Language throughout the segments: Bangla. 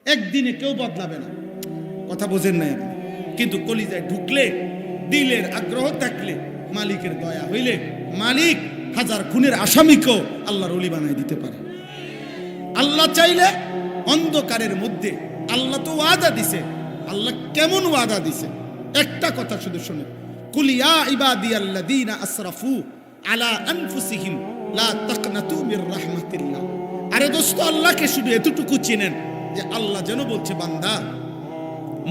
একদিনে কেউ বদলাবে না, কথা বোঝেন না আপনি। কিন্তু কলিজায় ঢুকলে, দিলের আগ্রহ থাকলে, মালিকের দয়া হইলে মালিক হাজার খুনের আসামিকেও আল্লাহর ওলি বানায় দিতে পারে। আল্লাহ চাইলে অন্ধকারের মধ্যে, আল্লাহ তো ওয়াদা দিছে। আল্লাহ কেমন ওয়াদা দিছে? একটা কথা শুধু শুনে, কুল ইয়া ইবাদিয়াল্লাযীনা আসরাফু আলা আনফুসিহিম লা তাকনাতু মির রাহমাতিল্লাহ। আরে দোস্ত, আল্লাহকে শুধু এতটুকু চিনেন যে আল্লাহ যেন বলছে, বান্দা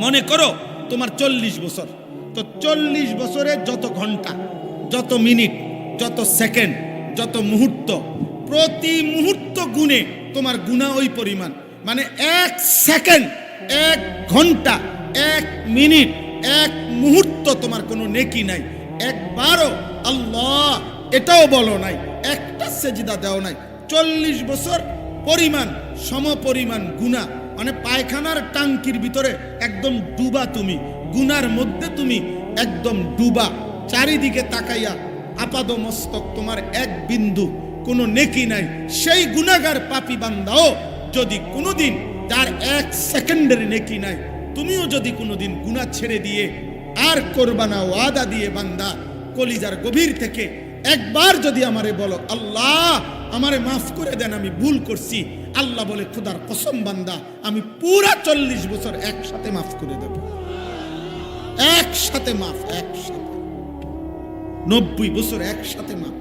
মনে করো তোমার 40 বছর, তো 40 বছরে যত ঘন্টা, যত মিনিট, যত সেকেন্ড, যত মুহূর্ত, প্রতি মুহূর্ত গুণে তোমার গুনাহ ওই পরিমাণ। মানে 1 সেকেন্ড, 1 ঘন্টা, 1 মিনিট, 1 মুহূর্ত তোমার কোনো নেকি নাই। একবারও আল্লাহ এটাও বলো নাই, একটা সেজদা দাও নাই। 40 বছর পরিমাণ সমপরিমাণ গুনাহ, মানে পায়খানার টাঙ্কির ভিতরে একদম ডুবা তুমি, গুনার মধ্যে তুমি একদম ডুবা, চারিদিকে তাকাইয়া আপাদ মস্তক, তোমার এক বিন্দু কোনো নেকি নাই। সেই গুনাহগার পাপী বান্দাও যদি কোনোদিন, তার 1 সেকেন্ডের নেকি নাই, তুমিও যদি কোনোদিন গুনাহ ছেড়ে দিয়ে আর করবা না ওয়াদা দিয়ে, বান্দা কলিজার গভীর থেকে একবার যদি আমারে বলো, আল্লাহ আমারে মাফ করে দেন, আমি ভুল করছি, আল্লাহ বলে, খোদার কসম বান্দা, আমি পুরা 40 বছর একসাথে মাফ করে দেব। একসাথে মাফ, একসাথে 90 বছর একসাথে মাফ।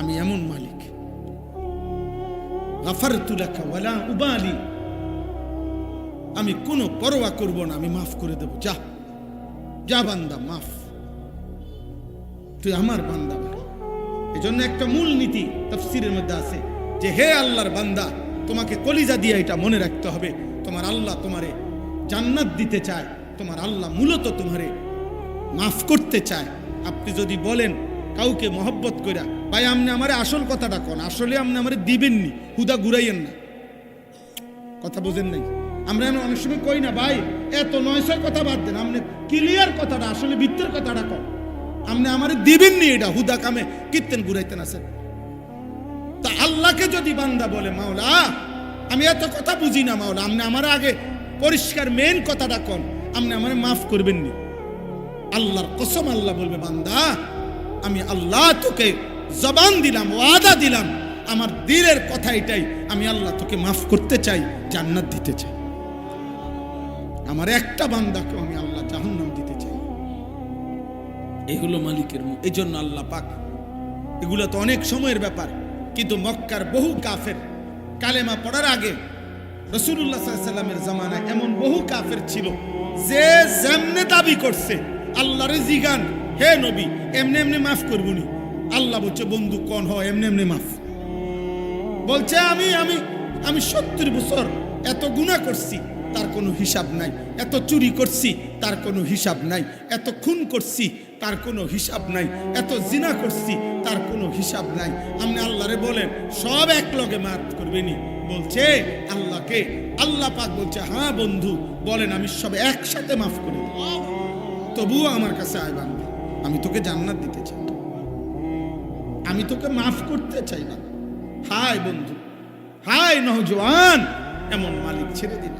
আমি এমন মালিক, গাফারতু লাকা ওয়ালা উবালি, আমি কোনো পরোয়া করব না, আমি মাফ করে দেব। যা যা বান্দা, মাফ, তুই আমার বান্দা। এজন্য একটা মূল নীতি তাফসীরের মধ্যে আছে যে, হে আল্লাহর বান্দা, তোমাকে কলিজা দিয়ে এটা মনে রাখতে হবে, তোমার আল্লাহ তোমারে জান্নাত দিতে চায়, তোমার আল্লাহ মূলত তোমারে মাফ করতে চায়। আপনি যদি বলেন কাউকে মহব্বত কইরা, ভাই আপনি আমারে আসল কথাটা কোন, আসলে আপনি আমারে দিবেননি, হুদা ঘুরাইয়েন না, কথা বোঝেন নাই। আমরা অনেক সময় কই না, ভাই এত 900 কথা বাদ দেন, আপনি ক্লিয়ার কথাটা, আসলে ভিতরের কথাটা কোন, আপনি আমারে দিবেননি, এটা হুদা কামে কীর্তন ঘুরাইতেন আছেন। তা আল্লাহকে যদি বান্দা বলে, মাওলা আমি এত কথা বুঝি না, মাওলা আপনি আমার আগে পরিষ্কার মেন কথাটা কোন, আপনি আমারে মাফ করবেননি, আল্লাহর কসম আল্লাহ বলবে, বান্দা আমি আল্লাহ তোকে জবান দিলাম, ওয়াদা দিলাম, আমার দিলের কথা এটাই, আমি আল্লাহ তোকে মাফ করতে চাই, জান্নাত দিতে চাই। আমার একটা বান্দাকে আমি আল্লাহ জাহান্নাম দিতে চাই। এই হলো মালিকের মুখ। এই জন্য আল্লাহ পাক, এগুলো তো অনেক সময়ের ব্যাপার, কিন্তু মক্কার বহু কাফের কালেমা পড়ার আগে রাসূলুল্লাহ সাল্লাল্লাহু আলাইহি ওয়াসাল্লামের জামানায় এমন বহু কাফের ছিল যে যেমনে দাবি করছে, আল্লাহরে জিগান, হে নবী এমনি এমনি মাফ করবুনি, আল্লাহ বলছে, বন্ধু কোন হয় এমনি এমনি মাফ। বলছে আমি আমি আমি 70 বছর এত গুনাহ করছি, তার কোনো হিসাব নাই, এত চুরি করছি, তার কোনো হিসাব নাই, এত খুন করছি, তার কোনো হিসাব নাই, এত জিনা করছি, তার কোনো হিসাব নাই। আপনি আল্লাহরে বলেন সব এক লগে মাফ করবেনি, বলছে আল্লাহকে। আল্লাহ পাক বলছে, হ্যাঁ বন্ধু বলেন, আমি সব একসাথে মাফ করে দেব, তবুও আমার কাছে আয় বান্দা, আমি তোকে জান্নাত দিতে চাই, আমি তোকে মাফ করতে চাই না। হায় বন্ধু, হায় নওজোয়ান, এমন মালিক ছেড়ে দিন।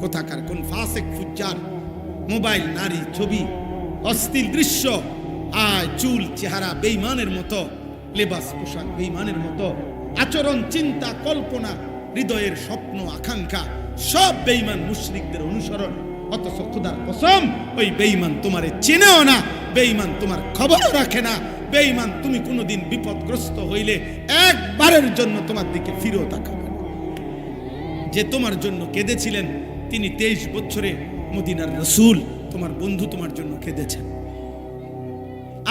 কোথাকার কোন ফাসিক ফুজ্জার, মোবাইল, নারী, ছবি, অশ্লীল দৃশ্য, আয় চুল চেহারা বেঈমানের মতো, লেবাস পোশাক বেঈমানের মতো, আচরণ, চিন্তা, কল্পনা, হৃদয়ের স্বপ্ন, আকাঙ্ক্ষা, সব বেঈমান মুশরিকদের অনুসরণ। অথচ খোদার কসম, ওই বেঈমান তোমারে চেনেও না, বেঈমান তোমার খবরও রাখে না, বেঈমান তুমি কোনোদিন বিপদগ্রস্ত হইলে একবারের জন্য তোমার দিকে ফিরেও তাকাবে না। যে তোমার জন্য কেঁদেছিলেন, তিনি 23 বছরে মদিনার রাসূল, তোমার বন্ধু, তোমার জন্য কেঁদেছেন।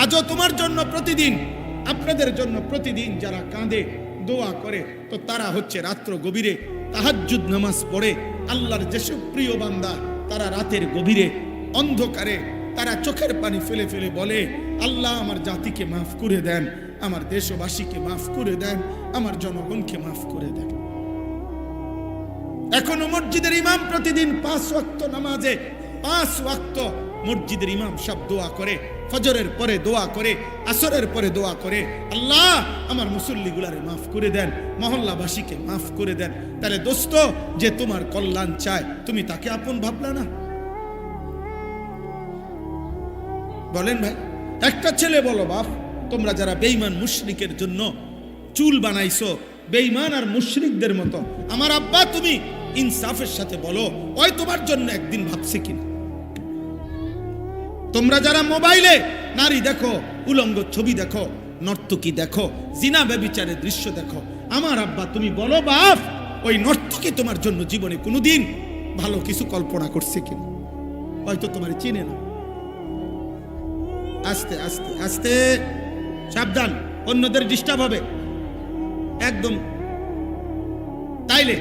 আজও তোমার জন্য প্রতিদিন, আপনাদের জন্য প্রতিদিন যারা কাঁদে, দোয়া করে, তো তারা হচ্ছে রাত্র গভীরে তাহাজ্জুদ নামাজ পড়ে। আল্লাহর যেসব প্রিয় বান্দা, তারা রাতের গভীরে অন্ধকারে তারা চোখের পানি ফেলে ফেলে বলে, আল্লাহ আমার জাতিকে মাফ করে দেন, আমার দেশবাসীকে মাফ করে দেন, আমার জনগণকে মাফ করে দেন। এখনো মসজিদের ইমাম প্রতিদিন 5 ওয়াক্ত নামাজে 5 ওয়াক্ত মসজিদের ইমাম সাহেব দোয়া করে, ফজরের পরে দোয়া করে, আসরের পরে দোয়া করে, আল্লাহ আমার মুসল্লিগুলারে মাফ করে দেন, মহল্লাবাসীকে মাফ করে দেন। তাহলে দোস্ত, যে তোমার কল্যাণ চায় তুমি তাকে আপন ভাবলা না? বলেন ভাই, একটা ছেলে বলো, বাপ তোমরা যারা বেঈমান মুশরিকের জন্য চুল বানাইছো, বেঈমান আর মুশরিকদের মতো, আমার আব্বা তুমি ইনসাফের সাথে বলো, ওই তোমার জন্য একদিন ভাবছে কিনা? তোমরা যারা মোবাইলে নারী দেখো, উলঙ্গ ছবি দেখো, নর্তকী দেখো, জিনা ব্যভিচারের দৃশ্য দেখো, আমার আব্বা তুমি বলো বাপ, ওই নর্তকী তোমার জন্য জীবনে কোনোদিন ভালো কিছু কল্পনা করছে কিনা? হয়তো তোমার চিনে না। আস্তে আস্তে আস্তে, সাবধান, অন্যদের ডিস্টার্ব হবে একদম। তাইলে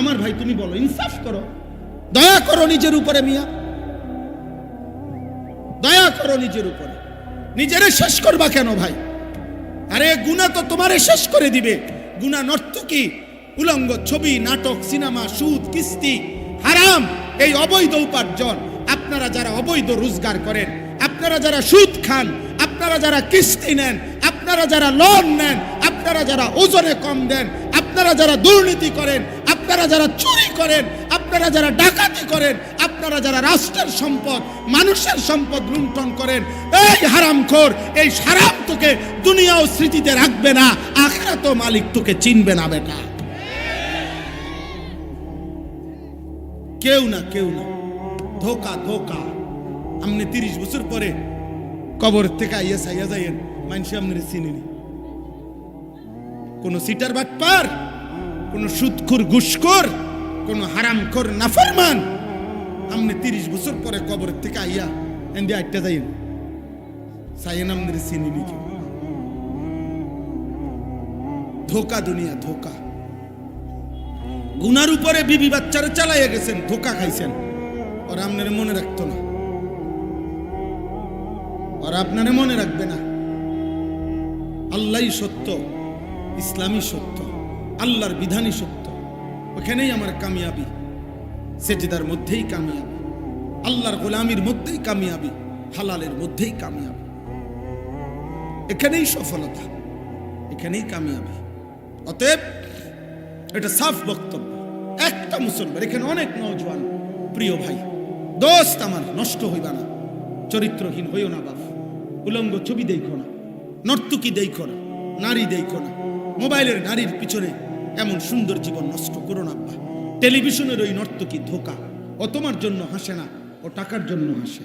আমার ভাই তুমি বলো, ইনসাফ করো, দয়া করো নিজের উপরে মিয়া, দয়া করো নিজের উপরে। নিজেরে শেষ করবা কেন ভাই? আরে গুনাহ তো তোমারে শেষ করে দিবে। গুনাহ, নর্তকী, উলঙ্গ ছবি, নাটক, সিনেমা, সুদ, কিস্তি, হারাম, এই অবৈধ উপার্জন। আপনারা যারা অবৈধ রোজগার করেন, আপনারা যারা সুদ খান, আপনারা যারা কিস্তি নেন, আপনারা যারা লোন নেন, আপনারা যারা ওজনে কম দেন, আপনারা যারা দুর্নীতি করেন, আপনারা যারা চুরি করেন, আপনারা যারা ডাকাতি করেন, আপনারা যারা রাষ্ট্রের সম্পদ, মানুষের সম্পদ লুণ্ঠন করেন, এই হারামখোর, এই হারাম তোকে দুনিয়াও স্মৃতিতে রাখবে না, আখিরাতেও মালিক তোকে চিনবে না বেটা। কেউ না, কেউ না, ধোকা ধোকা। আপনি 30 বছর পরে কবর থেকে আইয়া সাইয়া যাইয়েন, মানুষ আপনার চিনিনি। কোন সিটার বাটপার, কোন সুদখোর ঘুষখোর, কোন হারামখোর নাফরমান, আপনি 30 বছর পরে কবর থেকে আইয়া এন্ডি আইটা যাইয়েন, সাইয়েন আপনার চিনিনি কেউ। ধোকা দুনিয়া, ধোকা। গুনার উপরে বিবি বাচ্চারা চালাইয়া গেছেন, ধোকা খাইছেন, আর আপনার মনে রাখতো না, আর আপনারে মনে রাখবে না। আল্লাহই সত্য, ইসলামই সত্য, আল্লাহর বিধানই সত্য। ওখানেই আমার কামিয়াবি, সেজদার মধ্যেই কামিয়াবি, আল্লাহর গোলামির মধ্যেই কামিয়াবি, হালালের মধ্যেই কামিয়াবি। এখানেই সফলতা, এখানেই কামিয়াবি। অতএব এটা সাফ বক্তব্য। একটা মুসলমান, এখানে অনেক নওজোয়ান প্রিয় ভাই, দোস্ত আমার, নষ্ট হইবা না, চরিত্রহীন হইও না বাপ। উলঙ্গ ছবি দেখো না, নর্তকী দেখো না, নারী দেখো না, মোবাইলের নারীর পিছনে এমন সুন্দর জীবন নষ্ট করো না আব্বা। টেলিভিশনের ওই নর্তকী ধোকা, ও তোমার জন্য হাসে না, ও টাকার জন্য হাসে।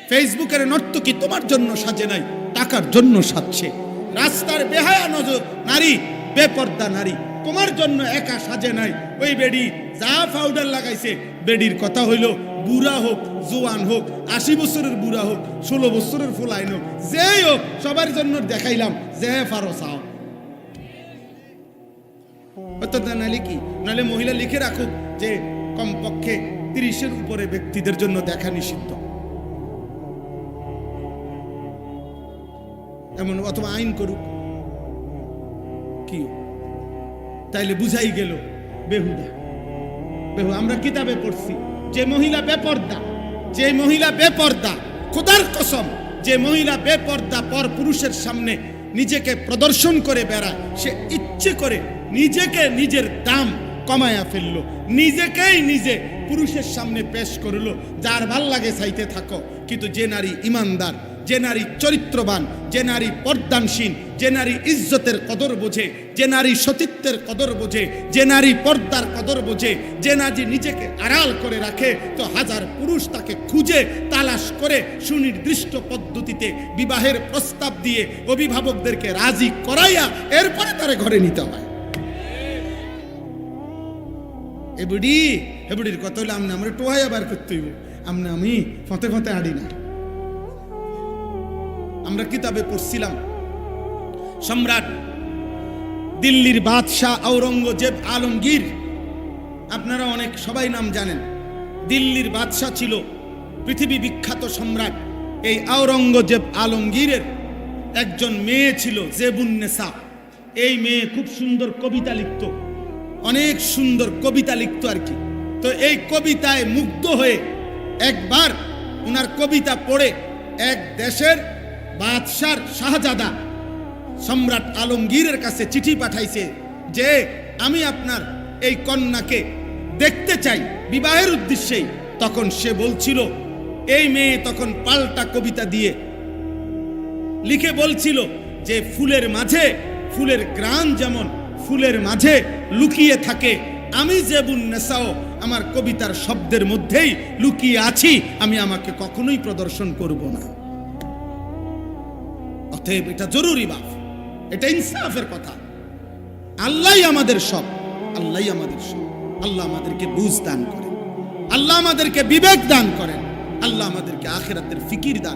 ফেসবুকের নর্তকী তোমার জন্য সাজে নাই, টাকার জন্য সাজছে। রাস্তার বেহায়া নজর নারী, বেপর্দা নারী তোমার জন্য একা সাজে নাই। ওই বেডি যা পাউডার লাগাইছে, বেডির কথা হইল বুড়া হোক, জোয়ান হোক, 80 বছরের বুড়া হোক, 16 বছরের ফুলাইন হোক, যেই হোক, সবার জন্য দেখাইলাম যে ফারো চাও। নাহলে কি, নাহলে মহিলা লিখে রাখুক যে কমপক্ষে 30-এর উপরে ব্যক্তিদের জন্য দেখা নিষিদ্ধ, এমন, অথবা আইন করুক, কি তাইলে বুঝাই গেল বেহুদা। আমরা কিতাবে পড়ছি, যে মহিলা বেপর্দা, যে মহিলা বেপর্দা, খোদার কসম, যে মহিলা বেপর্দা পর পুরুষের সামনে নিজেকে প্রদর্শন করে বেড়ায়, সে ইচ্ছে করে নিজেকে, নিজের দাম কমায়া ফেললো, নিজেকেই নিজে পুরুষের সামনে পেশ করলো। যার ভাল লাগে চাইতে থাকো, কিন্তু যে নারী ইমানদার, যে নারী চরিত্রবান, যে নারী পর্দানসীন, যে নারী ইজ্জতের কদর বোঝে, যে নারী সতীত্বের কদর বোঝে, যে নারী পর্দার কদর বোঝে, যে নারী নিজেকে আড়াল করে রাখে, তো হাজার পুরুষ তাকে খুঁজে তালাশ করে সুনির্দিষ্ট পদ্ধতিতে বিবাহের প্রস্তাব দিয়ে অভিভাবকদেরকে রাজি করাইয়া এরপরে তারে ঘরে নিতে হয়। এবুডির কথা হলে আমরা টোহাইয়া বার করতে হইব, আমি ফতে ফতে আড়ি না। আমরা কিতাবে পড়ছিলাম, সম্রাট দিল্লির বাদশাহ আওরঙ্গজেব আলমগীর, আপনারা অনেক সবাই নাম জানেন। দিল্লির বাদশাহ ছিল, পৃথিবী বিখ্যাত সম্রাট। এই আওরঙ্গজেব আলমগীরের একজন মেয়ে ছিল, জেবুন্নেসা। এই মেয়ে খুব সুন্দর কবিতা লিখত, অনেক সুন্দর কবিতা লিখত আর কি। তো এই কবিতায় মুগ্ধ হয়ে একবার উনার কবিতা পড়ে এক দেশের বাদশার শাহজাদা সম্রাট আলমগীরের কাছে চিঠি পাঠাইছে যে আমি আপনার এই কন্যাকে দেখতে চাই বিবাহের উদ্দেশ্যেই। তখন সে বলছিল, এই মেয়ে তখন পাল্টা কবিতা দিয়ে লিখে বলছিল যে ফুলের মাঝে ফুলের গ্রাণ যেমন ফুলের মাঝে লুকিয়ে থাকে, আমি জেবুন নেসাও আমার কবিতার শব্দের মধ্যেই লুকিয়ে আছি, আমি আমাকে কখনোই প্রদর্শন করব না। অতএব এটা জরুরি বাপ, এটা ইনসাফের কথা। আল্লাহই আমাদের সব, আল্লাহই আমাদের সব। আল্লাহ আমাদেরকে বুঝ দান করেন, আল্লাহ আমাদেরকে বিবেক দান করেন, আল্লাহ আমাদেরকে আখিরাতের ফিকির দান